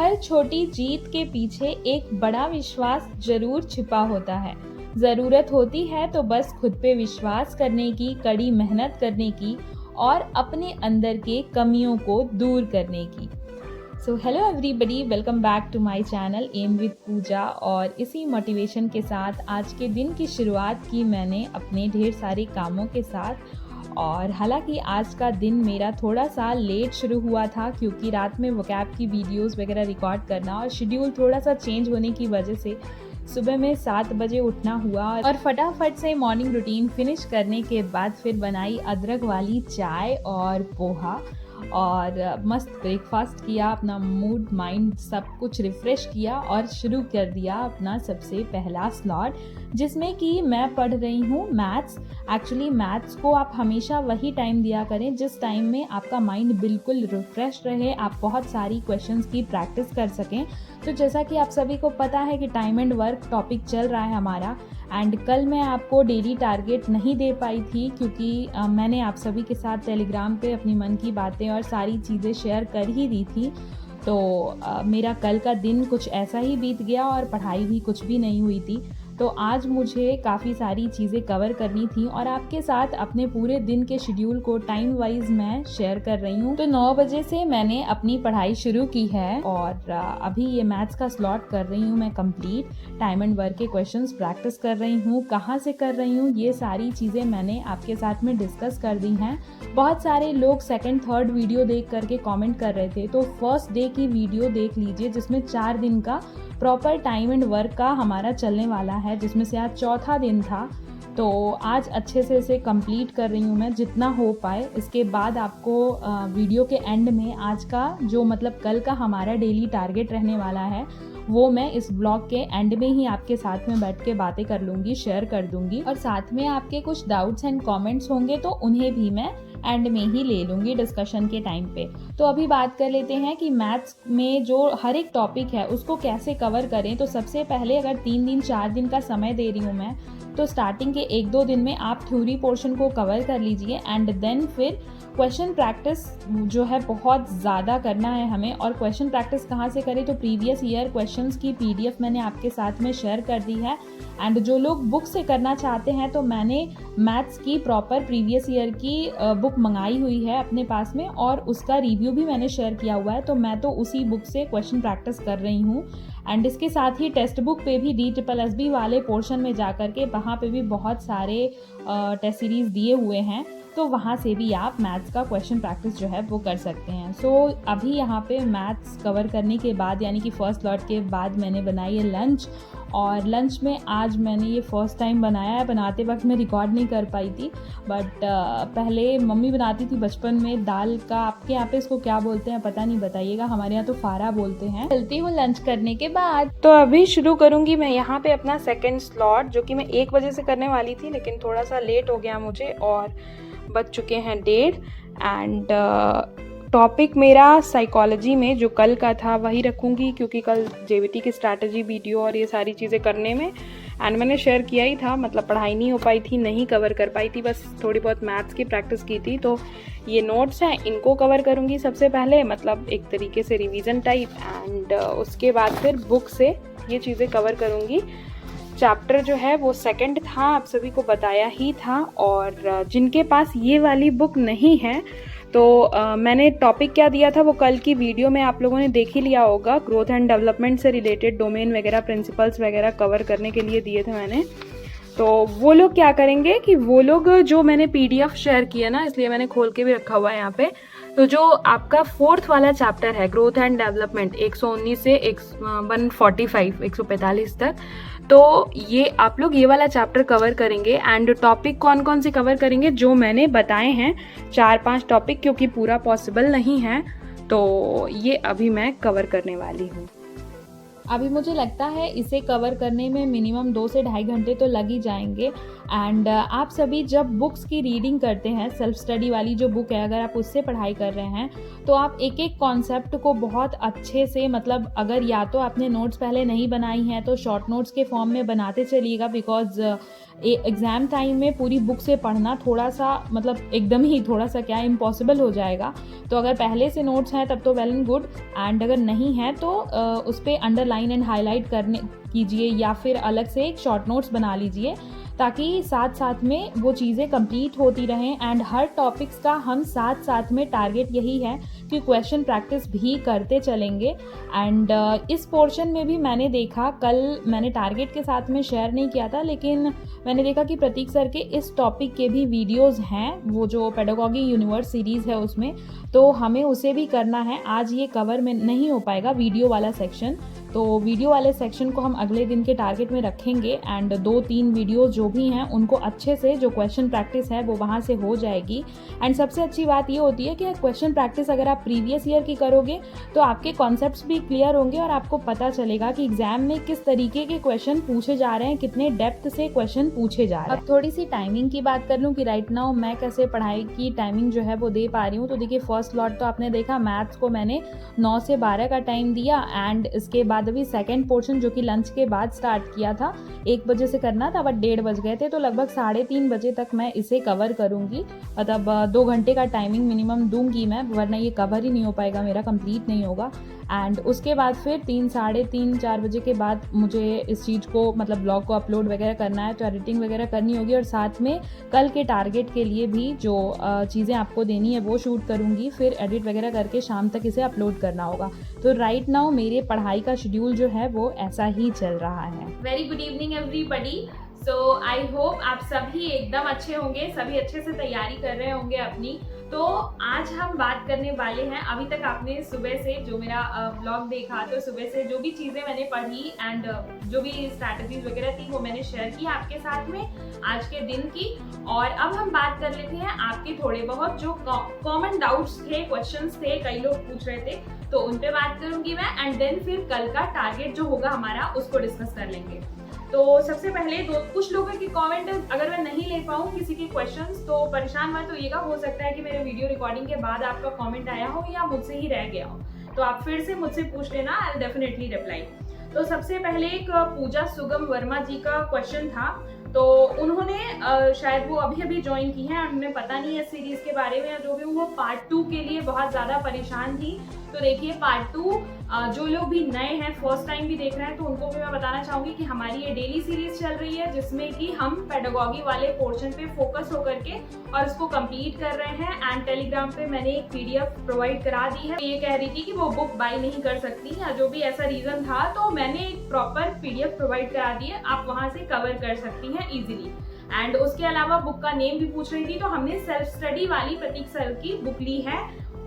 हर छोटी जीत के पीछे एक बड़ा विश्वास जरूर छिपा होता है। ज़रूरत होती है तो बस खुद पे विश्वास करने की, कड़ी मेहनत करने की और अपने अंदर के कमियों को दूर करने की। So hello everybody, welcome back to my channel M with Pooja. और इसी मोटिवेशन के साथ आज के दिन की शुरुआत की मैंने अपने ढेर सारे कामों के साथ। और हालांकि आज का दिन मेरा थोड़ा सा लेट शुरू हुआ था क्योंकि रात में वोकैब की वीडियोस वगैरह रिकॉर्ड करना और शेड्यूल थोड़ा सा चेंज होने की वजह से सुबह में 7 बजे उठना हुआ और फटाफट से मॉर्निंग रूटीन फिनिश करने के बाद फिर बनाई अदरक वाली चाय और पोहा और मस्त ब्रेकफास्ट किया, अपना मूड माइंड सब कुछ रिफ़्रेश किया और शुरू कर दिया अपना सबसे पहला स्लॉट, जिसमें कि मैं पढ़ रही हूँ मैथ्स। एक्चुअली मैथ्स को आप हमेशा वही टाइम दिया करें जिस टाइम में आपका माइंड बिल्कुल रिफ़्रेश रहे, आप बहुत सारी क्वेश्चंस की प्रैक्टिस कर सकें। तो जैसा कि आप सभी को पता है कि टाइम एंड वर्क टॉपिक चल रहा है हमारा, एंड कल मैं आपको डेली टारगेट नहीं दे पाई थी क्योंकि मैंने आप सभी के साथ टेलीग्राम पे अपनी मन की बातें और सारी चीज़ें शेयर कर ही दी थी। तो मेरा कल का दिन कुछ ऐसा ही बीत गया और पढ़ाई भी कुछ भी नहीं हुई थी। तो आज मुझे काफ़ी सारी चीज़ें कवर करनी थी और आपके साथ अपने पूरे दिन के शेड्यूल को टाइम वाइज मैं शेयर कर रही हूँ। तो 9 बजे से मैंने अपनी पढ़ाई शुरू की है और अभी ये मैथ्स का स्लॉट कर रही हूँ मैं कंप्लीट। टाइम एंड वर्क के क्वेश्चंस प्रैक्टिस कर रही हूँ, कहाँ से कर रही हूँ, ये सारी चीज़ें मैंने आपके साथ में डिस्कस कर दी हैं। बहुत सारे लोग सेकेंड थर्ड वीडियो देख करके कॉमेंट कर रहे थे, तो फर्स्ट डे की वीडियो देख लीजिए जिसमें 4 दिन का प्रॉपर टाइम एंड वर्क का हमारा चलने वाला है, जिसमें से आज चौथा दिन था। तो आज अच्छे से इसे कंप्लीट कर रही हूँ मैं जितना हो पाए। इसके बाद आपको वीडियो के एंड में आज का जो मतलब कल का हमारा डेली टारगेट रहने वाला है वो मैं इस ब्लॉग के एंड में ही आपके साथ में बैठ के बातें कर लूँगी, शेयर कर दूँगी। और साथ में आपके कुछ डाउट्स एंड कमेंट्स होंगे तो उन्हें भी मैं एंड में ही ले लूँगी डिस्कशन के टाइम पे। तो अभी बात कर लेते हैं कि मैथ्स में जो हर एक टॉपिक है उसको कैसे कवर करें। तो सबसे पहले अगर 3 दिन 4 दिन का समय दे रही हूँ मैं, तो स्टार्टिंग के 1-2 दिन में आप थ्योरी पोर्शन को कवर कर लीजिए एंड देन फिर क्वेश्चन प्रैक्टिस जो है बहुत ज़्यादा करना है हमें। और क्वेश्चन प्रैक्टिस कहाँ से करें, तो प्रीवियस ईयर क्वेश्चंस की PDF मैंने आपके साथ में शेयर कर दी है। एंड जो लोग बुक से करना चाहते हैं तो मैंने मैथ्स की प्रॉपर प्रीवियस ईयर की बुक मंगाई हुई है अपने पास में और उसका रिव्यू भी मैंने शेयर किया हुआ है। तो मैं तो उसी बुक से क्वेश्चन प्रैक्टिस कर रही हूँ। एंड इसके साथ ही टेक्स्ट बुक पे भी DSSB वाले पोर्शन में जा कर के वहाँ पे भी बहुत सारे टेस्ट सीरीज़ दिए हुए हैं, तो वहाँ से भी आप मैथ्स का क्वेश्चन प्रैक्टिस जो है वो कर सकते हैं। सो अभी यहाँ पे मैथ्स कवर करने के बाद यानी कि फर्स्ट लॉट के बाद मैंने बनाई है लंच। और लंच में आज मैंने ये फर्स्ट टाइम बनाया है, बनाते वक्त मैं रिकॉर्ड नहीं कर पाई थी, बट पहले मम्मी बनाती थी बचपन में दाल का, आपके यहाँ पे इसको क्या बोलते हैं पता नहीं, बताइएगा। हमारे यहाँ तो फारा बोलते हैं। चलती हूँ लंच करने के बाद। तो अभी शुरू करूँगी मैं यहाँ पे अपना सेकेंड स्लॉट, जो कि मैं 1 बजे से करने वाली थी लेकिन थोड़ा सा लेट हो गया मुझे और बज चुके हैं 1:30। एंड टॉपिक मेरा साइकोलॉजी में जो कल का था वही रखूँगी क्योंकि कल JVT की स्ट्रैटेजी वीडियो और ये सारी चीज़ें करने में एंड मैंने शेयर किया ही था, मतलब पढ़ाई नहीं हो पाई थी, नहीं कवर कर पाई थी, बस थोड़ी बहुत मैथ्स की प्रैक्टिस की थी। तो ये नोट्स हैं, इनको कवर करूँगी सबसे पहले, मतलब एक तरीके से रिवीजन टाइप। एंड उसके बाद फिर बुक से ये चीज़ें कवर करूँगी। चैप्टर जो है वो सेकंड था, आप सभी को बताया ही था। और जिनके पास ये वाली बुक नहीं है तो मैंने टॉपिक क्या दिया था वो कल की वीडियो में आप लोगों ने देख ही लिया होगा। ग्रोथ एंड डेवलपमेंट से रिलेटेड डोमेन वगैरह, प्रिंसिपल्स वगैरह कवर करने के लिए दिए थे मैंने। तो वो लोग क्या करेंगे कि वो लोग जो मैंने PDF शेयर किया ना, इसलिए मैंने खोल के भी रखा हुआ है यहाँ पे। तो जो आपका 4th वाला चैप्टर है ग्रोथ एंड डेवलपमेंट 119 से 145 तक, तो ये आप लोग ये वाला चैप्टर कवर करेंगे। एंड टॉपिक कौन कौन से कवर करेंगे जो मैंने बताए हैं, 4-5 टॉपिक, क्योंकि पूरा पॉसिबल नहीं है तो ये अभी मैं कवर करने वाली हूँ। अभी मुझे लगता है इसे कवर करने में मिनिमम 2 से ढाई घंटे तो लग ही जाएंगे। एंड आप सभी जब बुक्स की रीडिंग करते हैं, सेल्फ स्टडी वाली जो बुक है अगर आप उससे पढ़ाई कर रहे हैं, तो आप एक एक कॉन्सेप्ट को बहुत अच्छे से, मतलब अगर या तो आपने नोट्स पहले नहीं बनाई हैं तो शॉर्ट नोट्स के फॉर्म में बनाते चलिएगा, बिकॉज एग्ज़ाम टाइम में पूरी बुक से पढ़ना थोड़ा सा, मतलब एकदम ही थोड़ा सा क्या, इम्पॉसिबल हो जाएगा। तो अगर पहले से नोट्स हैं तब तो वेल एंड गुड, एंड अगर नहीं है तो उस पर अंडरलाइन एंड हाईलाइट करने कीजिए, या फिर अलग से एक शॉर्ट नोट्स बना लीजिए, ताकि साथ साथ में वो चीज़ें कंप्लीट होती रहें। एंड हर टॉपिक्स का हम साथ साथ में टारगेट यही है कि क्वेश्चन प्रैक्टिस भी करते चलेंगे। एंड इस पोर्शन में भी मैंने देखा, कल मैंने टारगेट के साथ में शेयर नहीं किया था, लेकिन मैंने देखा कि प्रतीक सर के इस टॉपिक के भी वीडियोज़ हैं, वो जो पेडागॉजी यूनिवर्स सीरीज़ है उसमें, तो हमें उसे भी करना है। आज ये कवर में नहीं हो पाएगा वीडियो वाला सेक्शन, तो वीडियो वाले सेक्शन को हम अगले दिन के टारगेट में रखेंगे। एंड 2-3 वीडियो जो भी हैं उनको अच्छे से, जो क्वेश्चन प्रैक्टिस है वो वहाँ से हो जाएगी। एंड सबसे अच्छी बात ये होती है कि क्वेश्चन प्रैक्टिस अगर आप प्रीवियस ईयर की करोगे तो आपके कॉन्सेप्ट्स भी क्लियर होंगे और आपको पता चलेगा कि एग्जाम में किस तरीके के क्वेश्चन पूछे जा रहे हैं, कितने डेप्थ से क्वेश्चन पूछे जा रहे हैं। अब थोड़ी सी टाइमिंग की बात कर लूँ कि राइट नाउ मैं कैसे पढ़ाई की टाइमिंग जो है वो दे पा रही हूँ। तो देखिए, फर्स्ट लॉट तो आपने देखा, मैथ्स को मैंने 9 से 12 का टाइम दिया। एंड इसके बाद अभी सेकेंड पोर्शन जो कि लंच के बाद स्टार्ट किया था, 1 बजे से करना था, बट 1:30 बज गए थे, तो लगभग 3:30 बजे तक मैं इसे कवर करूंगी। मतलब 2 घंटे का टाइमिंग मिनिमम दूंगी मैं, वरना ये कवर ही नहीं हो पाएगा मेरा, कंप्लीट नहीं होगा। एंड उसके बाद फिर 3, साढ़े 3, 4 बजे के बाद मुझे इस चीज़ को, मतलब ब्लॉग को अपलोड वगैरह करना है, तो एडिटिंग वगैरह करनी होगी, और साथ में कल के टारगेट के लिए भी जो चीज़ें आपको देनी है वो शूट करूँगी, फिर एडिट वगैरह करके शाम तक इसे अपलोड करना होगा। तो राइट नाउ मेरे पढ़ाई का शेड्यूल जो है वो ऐसा ही चल रहा है। Very good evening everybody. So I hope आप सभी एकदम अच्छे होंगे, सभी अच्छे से तैयारी कर रहे होंगे अपनी। तो आज हम बात करने वाले हैं, अभी तक आपने सुबह से जो मेरा ब्लॉग देखा, तो सुबह से जो भी चीज़ें मैंने पढ़ी एंड जो भी स्ट्रैटेजीज वगैरह थी वो मैंने शेयर की आपके साथ में आज के दिन की। और अब हम बात कर लेते हैं आपके थोड़े बहुत जो कॉमन डाउट्स थे, क्वेश्चंस थे, कई लोग पूछ रहे थे, तो उन पे बात करूंगी मैं। एंड देन फिर कल का टारगेट जो होगा हमारा उसको डिस्कस कर लेंगे। तो सबसे पहले कुछ लोगों की कमेंट अगर मैं नहीं ले पाऊँ किसी के क्वेश्चंस, तो परेशान मत होइएगा, हो सकता है कि मेरे वीडियो रिकॉर्डिंग के बाद आपका कमेंट आया हो या मुझसे ही रह गया हो, तो आप फिर से मुझसे पूछ लेना, आई विल डेफिनेटली रिप्लाई। तो सबसे पहले एक पूजा सुगम वर्मा जी का क्वेश्चन था, तो उन्होंने शायद वो अभी अभी ज्वाइन की है और उन्हें पता नहीं है सीरीज के बारे में, जो भी वो पार्ट 2 के लिए बहुत ज़्यादा परेशान थी। तो देखिए, पार्ट 2 जो लोग भी नए हैं, फर्स्ट टाइम भी देख रहे हैं, तो उनको भी मैं बताना चाहूँगी कि हमारी ये डेली सीरीज चल रही है, जिसमें कि हम पेडागॉजी वाले पोर्शन पे फोकस होकर के और उसको कंप्लीट कर रहे हैं। एंड टेलीग्राम पे मैंने एक PDF प्रोवाइड करा दी है। ये कह रही थी कि वो बुक बाय नहीं कर सकती, या जो भी ऐसा रीज़न था, तो मैंने एक प्रॉपर PDF प्रोवाइड करा दी है, आप वहाँ से कवर कर सकती हैं ईजिली। एंड उसके अलावा बुक का नेम भी पूछ रही थी, तो हमने सेल्फ स्टडी वाली प्रतीक सर की बुक ली है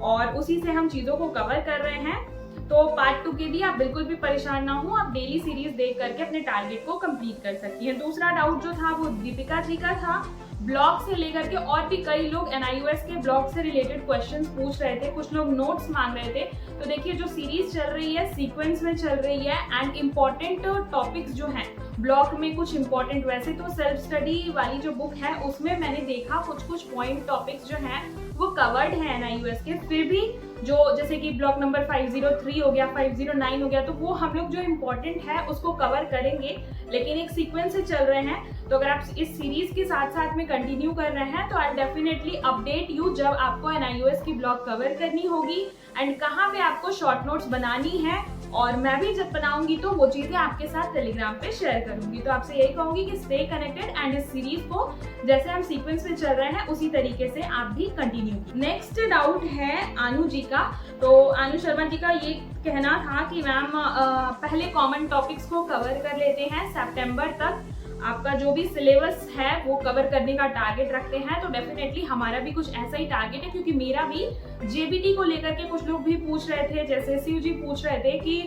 और उसी से हम चीज़ों को कवर कर रहे हैं। तो पार्ट 2 के लिए आप बिल्कुल भी परेशान ना हो, आप डेली सीरीज देख करके अपने टारगेट को कंप्लीट कर सकती हैं। दूसरा डाउट जो था वो दीपिका जी का था, ब्लॉग से लेकर के और भी कई लोग NIOS के ब्लॉग से रिलेटेड क्वेश्चंस पूछ रहे थे, कुछ लोग नोट्स मांग रहे थे। तो देखिए, जो सीरीज चल रही है सीक्वेंस में चल रही है, एंड इम्पॉर्टेंट टॉपिक्स जो हैं ब्लॉग में, कुछ इम्पॉर्टेंट, वैसे तो सेल्फ स्टडी वाली जो बुक है उसमें मैंने देखा कुछ पॉइंट टॉपिक्स जो हैं वो कवर्ड है NIOS के, फिर भी जो जैसे कि ब्लॉक नंबर 503 हो गया, 509 हो गया, तो वो हम लोग जो इम्पोर्टेंट है उसको कवर करेंगे, लेकिन एक सीक्वेंस से चल रहे हैं। तो अगर आप इस सीरीज के साथ साथ में कंटिन्यू कर रहे हैं तो आई डेफिनेटली अपडेट यू जब आपको NIOS की ब्लॉक कवर करनी होगी एंड कहाँ पे आपको शॉर्ट नोट्स बनानी है, और मैं भी जब बनाऊंगी तो वो चीज़ें आपके साथ टेलीग्राम पे शेयर करूंगी। तो आपसे यही कहूंगी कि स्टे कनेक्टेड एंड इस सीरीज को जैसे हम सीक्वेंस में चल रहे हैं उसी तरीके से आप भी कंटिन्यू। नेक्स्ट डाउट है आनु जी का। तो आनु शर्मा जी का ये कहना था कि मैम पहले कॉमन टॉपिक्स को कवर कर लेते हैं, सितंबर तक आपका जो भी सिलेबस है वो कवर करने का टारगेट रखते हैं। तो डेफिनेटली हमारा भी कुछ ऐसा ही टारगेट है, क्योंकि मेरा भी JBT को लेकर के कुछ लोग भी पूछ रहे थे, जैसे शिव जी पूछ रहे थे कि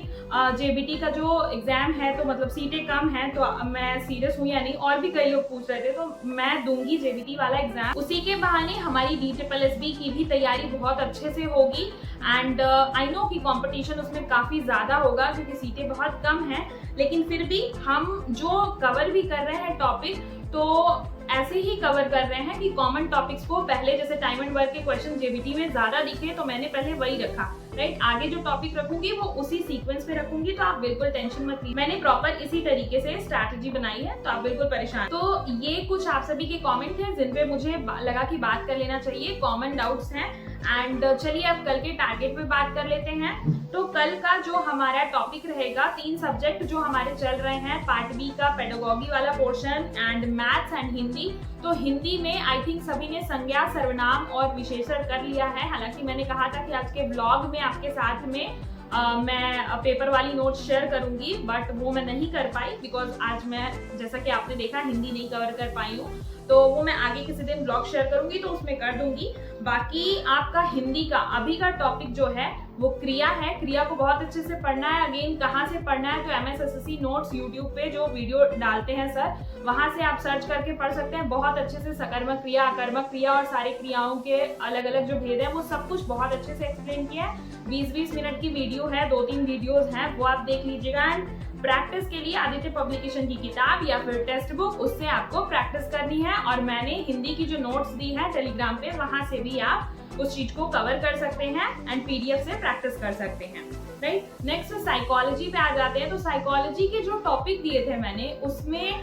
JBT का जो एग्जाम है, तो मतलब सीटें कम हैं, तो मैं सीरियस हूँ या नहीं, और भी कई लोग पूछ रहे थे। तो मैं दूंगी JBT वाला एग्जाम, उसी के बहाने हमारी DSSB की भी तैयारी बहुत अच्छे से होगी। एंड आई नो कि कंपटीशन उसमें काफ़ी ज़्यादा होगा क्योंकि सीटें बहुत कम हैं, लेकिन फिर भी हम जो कवर भी कर रहे हैं टॉपिक, तो ऐसे ही कवर कर रहे हैं कि कॉमन टॉपिक्स को पहले, जैसे टाइम एंड वर्क के क्वेश्चन जेबीटी में ज्यादा दिखे तो मैंने पहले वही रखा, राइट। आगे जो टॉपिक रखूंगी वो उसी सीक्वेंस पे रखूंगी, तो आप बिल्कुल टेंशन मत लीजिए। मैंने प्रॉपर इसी तरीके से स्ट्रैटेजी बनाई है, तो आप बिल्कुल परेशान। तो ये कुछ आप सभी के कमेंट हैं जिन पे मुझे लगा कि बात कर लेना चाहिए, कॉमन डाउट्स हैं। एंड चलिए अब कल के टारगेट पे बात कर लेते हैं। तो कल का जो हमारा टॉपिक रहेगा, 3 सब्जेक्ट जो हमारे चल रहे हैं, पार्ट बी का पेडागोगी वाला portion and maths and Hindi. तो हिंदी में आई थिंक सभी ने संज्ञा, सर्वनाम और विशेषण कर लिया है। हालांकि मैंने कहा था कि आज के ब्लॉग में आपके साथ में मैं पेपर वाली नोट्स शेयर करूंगी, बट वो मैं नहीं कर पाई बिकॉज आज मैं, जैसा कि आपने देखा, हिंदी नहीं कवर कर पाई हूँ। तो वो मैं आगे किसी दिन ब्लॉग शेयर करूंगी तो उसमें कर दूंगी। बाकी आपका हिंदी का अभी का टॉपिक जो है वो क्रिया है। क्रिया को बहुत अच्छे से पढ़ना है। अगेन कहाँ से पढ़ना है, तो MSSSC नोट्स यूट्यूब पे जो वीडियो डालते हैं सर, वहां से आप सर्च करके पढ़ सकते हैं। बहुत अच्छे से सकर्मक क्रिया, अकर्मक क्रिया और सारी क्रियाओं के अलग अलग जो भेद है वो सब कुछ बहुत अच्छे से एक्सप्लेन किया है। 20-20 मिनट की वीडियो है, 2-3 वीडियोज हैं, वो आप देख लीजिएगा। एंड प्रैक्टिस के लिए आदित्य पब्लिकेशन की किताब या फिर टेक्स्ट बुक, उससे आपको प्रैक्टिस करनी है। और मैंने हिंदी की जो नोट्स दी है टेलीग्राम पे, वहां से भी आप उस चीज को कवर कर सकते हैं एंड PDF से प्रैक्टिस कर सकते हैं, राइट। नेक्स्ट साइकोलॉजी पे आ जाते हैं। तो साइकोलॉजी के जो टॉपिक दिए थे मैंने, उसमें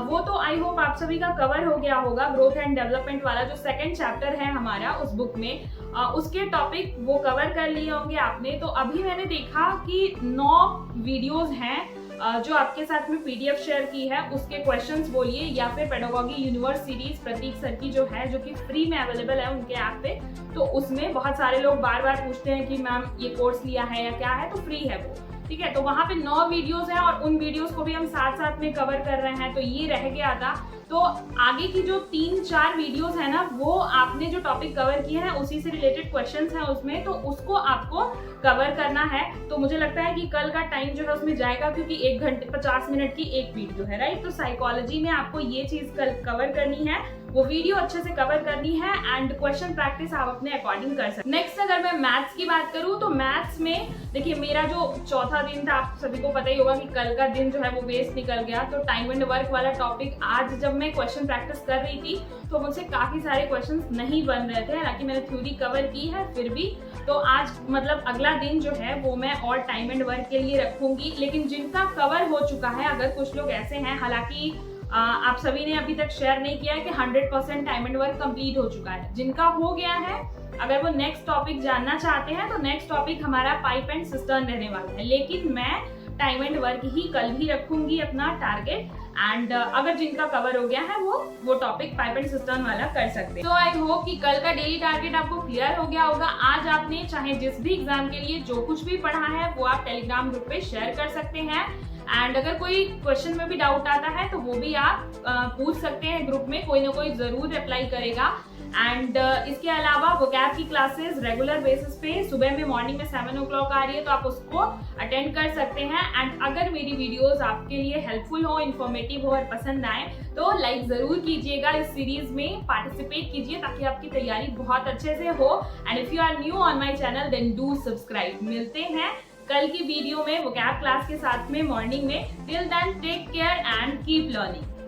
वो तो आई होप आप सभी का कवर हो गया होगा। ग्रोथ एंड डेवलपमेंट वाला जो 2nd चैप्टर है हमारा उस बुक में, उसके टॉपिक वो कवर कर लिए होंगे आपने। तो अभी मैंने देखा कि 9 वीडियोज हैं जो आपके साथ में PDF शेयर की है, उसके क्वेश्चंस बोलिए, या फिर पेडागोगी यूनिवर्स सीरीज प्रतीक सर की जो है, जो कि फ्री में अवेलेबल है उनके ऐप पे। तो उसमें बहुत सारे लोग बार बार पूछते हैं कि मैम ये कोर्स लिया है या क्या है, तो फ्री है वो, ठीक है। तो वहाँ पे 9 वीडियोस हैं और उन वीडियोस को भी हम साथ साथ में कवर कर रहे हैं। तो ये रह गया था। तो आगे की जो 3-4 वीडियोस है ना, वो आपने जो टॉपिक कवर किए हैं उसी से रिलेटेड क्वेश्चंस हैं उसमें, तो उसको आपको कवर करना है। तो मुझे लगता है कि कल का टाइम जो है उसमें जाएगा, क्योंकि 1 घंटे 50 मिनट की एक वीडियो है, राइट। तो साइकोलॉजी में आपको ये चीज कल कवर करनी है, वो वीडियो अच्छे से कवर करनी है एंड क्वेश्चन प्रैक्टिस आप अपने अकॉर्डिंग कर सकते हैं। नेक्स्ट अगर मैं मैथ्स की बात करूं, तो मैथ्स में देखिए मेरा जो चौथा दिन था, आप सभी को पता ही होगा कि कल का दिन जो है वो वेस्ट निकल गया। तो टाइम एंड वर्क वाला टॉपिक आज जब मैं क्वेश्चन प्रैक्टिस कर रही थी तो मुझसे काफी सारे क्वेश्चंस नहीं बन रहे थे। हालांकि मैंने थ्योरी कवर की है फिर भी, तो आज मतलब अगला दिन जो है वो मैं और टाइम एंड वर्क के लिए रखूंगी। लेकिन जिनका कवर हो चुका है, अगर कुछ लोग ऐसे हैं, हालांकि आप सभी ने अभी तक शेयर नहीं किया है कि 100% टाइम एंड वर्क कंप्लीट हो चुका है। जिनका हो गया है, अगर वो नेक्स्ट टॉपिक जानना चाहते हैं, तो नेक्स्ट टॉपिक हमारा पाइप एंड सिस्टर्न रहने वाला है। लेकिन मैं टाइम एंड वर्क ही कल भी रखूंगी अपना टारगेट। एंड अगर जिनका कवर हो गया है वो टॉपिक पाइप एंड सिस्टर्न वाला कर सकते हैं। तो आई होप कि कल का डेली टारगेट आपको क्लियर हो गया होगा। आज आपने चाहे जिस भी एग्जाम के लिए जो कुछ भी पढ़ा है वो आप टेलीग्राम ग्रुप पे शेयर कर सकते हैं। एंड अगर कोई क्वेश्चन में भी डाउट आता है तो वो भी आप पूछ सकते हैं ग्रुप में, कोई ना कोई जरूर रिप्लाई करेगा। एंड इसके अलावा वोकैब की क्लासेस रेगुलर बेसिस पे सुबह में मॉर्निंग में 7 o'clock आ रही है, तो आप उसको अटेंड कर सकते हैं। एंड अगर मेरी वीडियोस आपके लिए हेल्पफुल हो, इन्फॉर्मेटिव हो और पसंद आए तो लाइक जरूर कीजिएगा। इस सीरीज में पार्टिसिपेट कीजिए ताकि आपकी तैयारी बहुत अच्छे से हो। And if you are new on my channel then do subscribe. मिलते हैं कल की वीडियो में वोकैब क्लास के साथ में मॉर्निंग में। Till then take care and keep learning.